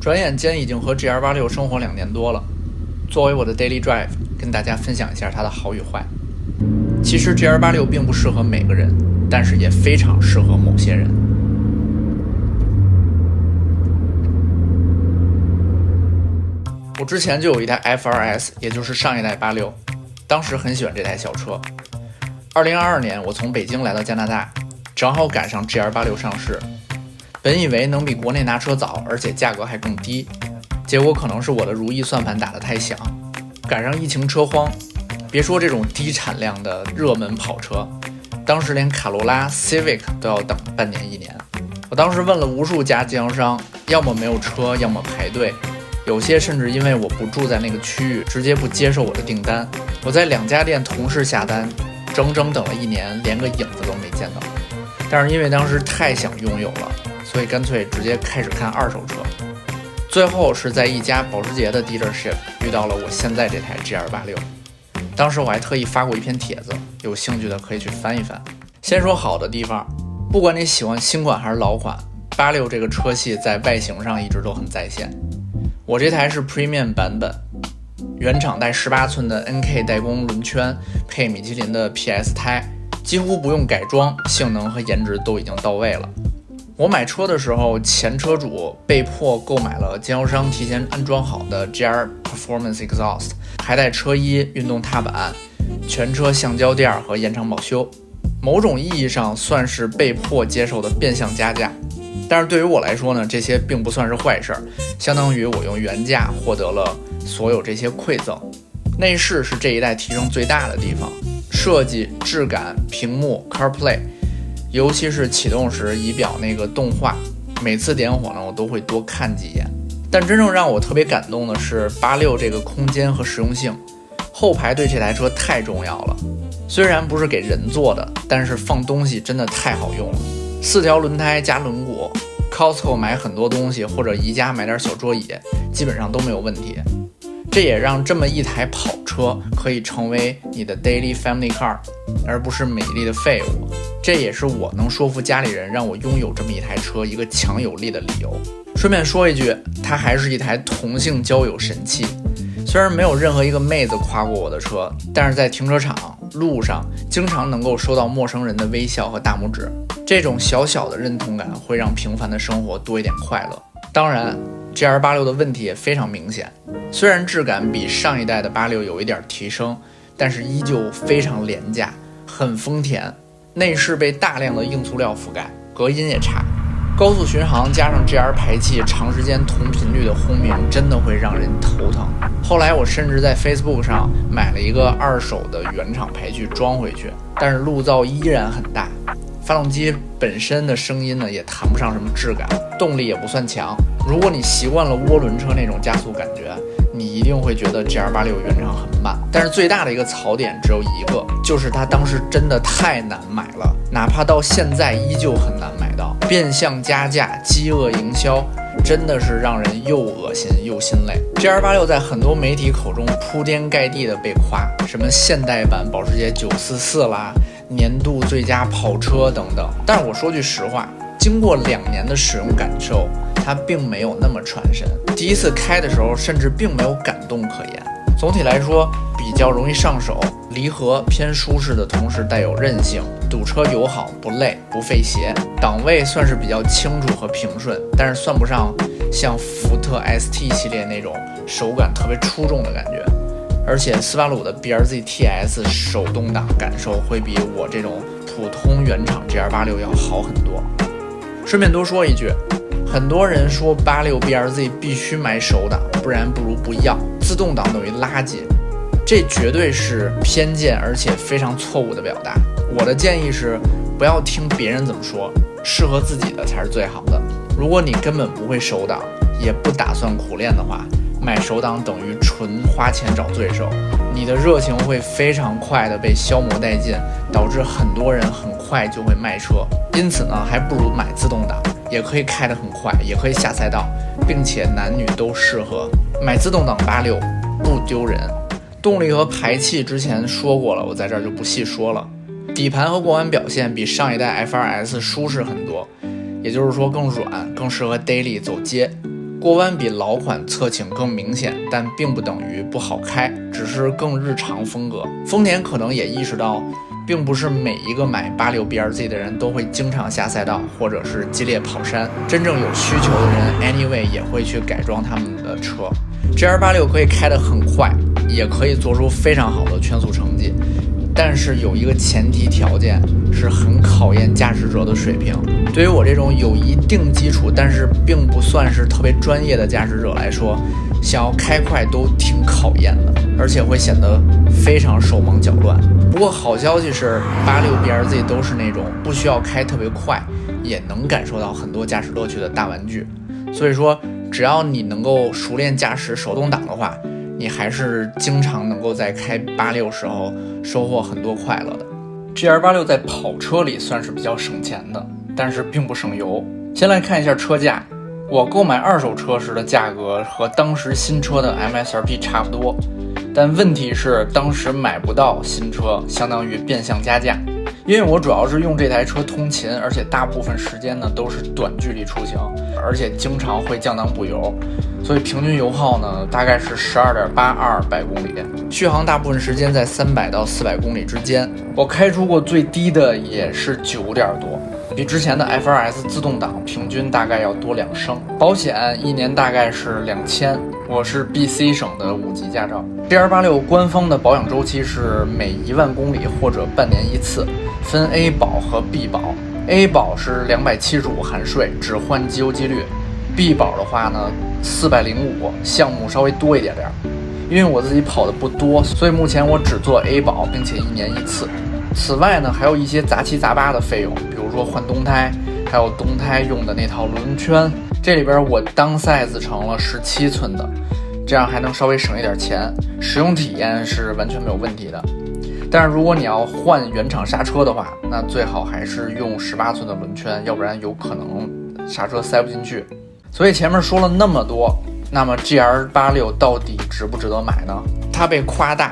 转眼间已经和 GR86 生活2年多了，作为我的 Daily Drive， 跟大家分享一下它的好与坏。其实 GR86 并不适合每个人，但是也非常适合某些人。我之前就有一台 FRS， 也就是上一代86，当时很喜欢这台小车。2022年我从北京来到加拿大，正好赶上 GR86 上市。本以为能比国内拿车早，而且价格还更低，结果可能是我的如意算盘打得太响，赶上疫情车荒，别说这种低产量的热门跑车，当时连卡罗拉 Civic 都要等半年1年。我当时问了无数家经销商，要么没有车，要么排队，有些甚至因为我不住在那个区域，直接不接受我的订单。我在2家店同时下单，整整等了1年，连个影子都没见到。但是因为当时太想拥有了，所以干脆直接开始看二手车。最后是在一家保时捷的 dealership 遇到了我现在这台 GR86。当时我还特意发过一篇帖子，有兴趣的可以去翻一翻。先说好的地方，不管你喜欢新款还是老款，86这个车系在外形上一直都很在线。我这台是 Premium 版本，原厂带18寸的 NK 代工轮圈，配米其林的 PS 胎，几乎不用改装，性能和颜值都已经到位了。我买车的时候，前车主被迫购买了经销商提前安装好的 GR Performance Exhaust， 还带车衣、运动踏板、全车橡胶垫和延长保修，某种意义上算是被迫接受的变相加价。但是对于我来说呢，这些并不算是坏事，相当于我用原价获得了所有这些馈赠。内饰是这一代提升最大的地方，设计、质感、屏幕、CarPlay， 尤其是启动时仪表那个动画，每次点火呢我都会多看几眼。但真正让我特别感动的是86这个空间和实用性，后排对这台车太重要了。虽然不是给人做的，但是放东西真的太好用了。4条轮胎加轮毂， Costco 买很多东西或者宜家买点小桌椅，基本上都没有问题。这也让这么一台跑车可以成为你的 daily family car， 而不是美丽的废物。这也是我能说服家里人让我拥有这么一台车一个强有力的理由。顺便说一句，它还是一台同性交友神器。虽然没有任何一个妹子夸过我的车，但是在停车场、路上经常能够收到陌生人的微笑和大拇指，这种小小的认同感会让平凡的生活多一点快乐。当然 GR86 的问题也非常明显，虽然质感比上一代的86有一点提升，但是依旧非常廉价，很丰田。内饰被大量的硬塑料覆盖，隔音也差，高速巡航加上 GR 排气长时间同频率的轰鸣，真的会让人头疼。后来我甚至在 Facebook 上买了一个二手的原厂排气装回去，但是路噪依然很大，发动机本身的声音呢也谈不上什么质感，动力也不算强。如果你习惯了涡轮车那种加速感觉，你一定会觉得 GR86 原厂很慢。但是最大的一个槽点只有一个，就是它当时真的太难买了，哪怕到现在依旧很难买到。变相加价、饥饿营销，真的是让人又恶心又心累。GR86 在很多媒体口中铺天盖地的被夸，什么现代版保时捷944啦，年度最佳跑车等等。但是我说句实话，经过2年的使用感受，它并没有那么传神。第一次开的时候甚至并没有感动可言。总体来说比较容易上手，离合偏舒适的同时带有韧性，堵车友好，不累不费鞋，档位算是比较清楚和平顺，但是算不上像福特 ST 系列那种手感特别出众的感觉。而且斯巴鲁的 BRZ TS 手动挡感受会比我这种普通原厂 GR86 要好很多。顺便多说一句，很多人说86 BRZ 必须买手挡，不然不如不要，自动挡等于垃圾，这绝对是偏见而且非常错误的表达。我的建议是不要听别人怎么说，适合自己的才是最好的。如果你根本不会手挡，也不打算苦练的话，买手挡等于纯花钱找罪受，你的热情会非常快的被消磨殆尽，导致很多人很快就会卖车。因此呢，还不如买自动挡，也可以开得很快，也可以下赛道，并且男女都适合。买自动挡86不丢人。动力和排气之前说过了，我在这儿就不细说了。底盘和过弯表现比上一代 FRS 舒适很多，也就是说更软，更适合 daily 走街。过弯比老款侧倾更明显，但并不等于不好开，只是更日常风格。丰田可能也意识到，并不是每一个买86 BRZ 的人都会经常下赛道或者是激烈跑山，真正有需求的人 anyway 也会去改装他们的车。GR86 可以开得很快，也可以做出非常好的圈速成绩，但是有一个前提条件，是很考验驾驶者的水平。对于我这种有一定基础但是并不算是特别专业的驾驶者来说，想要开快都挺考验的，而且会显得非常手忙脚乱。不过好消息是86 BRZ 都是那种不需要开特别快也能感受到很多驾驶乐趣的大玩具，所以说只要你能够熟练驾驶手动挡的话，你还是经常能够在开86时候收获很多快乐的。GR86 在跑车里算是比较省钱的，但是并不省油。先来看一下车价，我购买二手车时的价格和当时新车的 MSRP 差不多，但问题是当时买不到新车，相当于变相加价。因为我主要是用这台车通勤，而且大部分时间呢都是短距离出行，而且经常会降档补油，所以平均油耗呢大概是 12.82公里，续航大部分时间在300到400公里之间。我开出过最低的也是9点多，比之前的 FRS 自动挡平均大概要多2升。保险一年大概是2000，我是 BC 省的5级驾照。GR86 官方的保养周期是每1万公里或者半年一次，分 A 保和 B 保。A 保是275含税，只换机油机滤。B 保的话呢405，项目稍微多一点点。因为我自己跑的不多，所以目前我只做 A 保，并且1年一次。此外呢，还有一些杂七杂八的费用，比如说换冬胎，还有冬胎用的那套轮圈。这里边我当 size 成了17寸的，这样还能稍微省一点钱，使用体验是完全没有问题的。但是如果你要换原厂刹车的话，那最好还是用18寸的轮圈，要不然有可能刹车塞不进去。所以前面说了那么多，那么 GR86 到底值不值得买呢？它被夸大，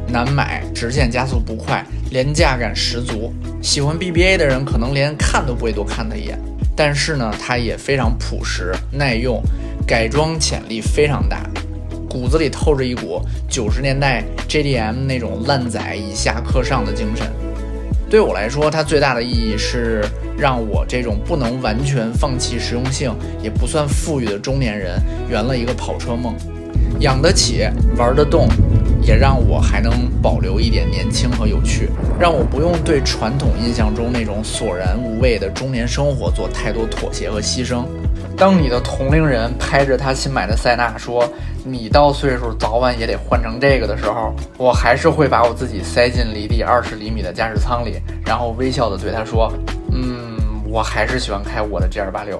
难买，直线加速不快，廉价感十足。喜欢 BBA 的人可能连看都不会多看它一眼。但是呢，它也非常朴实耐用，改装潜力非常大，骨子里透着一股90年代 JDM 那种烂仔以下克上的精神。对我来说，它最大的意义是让我这种不能完全放弃实用性也不算富裕的中年人圆了一个跑车梦，养得起玩得动，也让我还能保留一点年轻和有趣，让我不用对传统印象中那种索然无味的中年生活做太多妥协和牺牲。当你的同龄人拍着他新买的塞纳说你到岁数早晚也得换成这个的时候，我还是会把我自己塞进离地20厘米的驾驶舱里，然后微笑地对他说我还是喜欢开我的 GR86。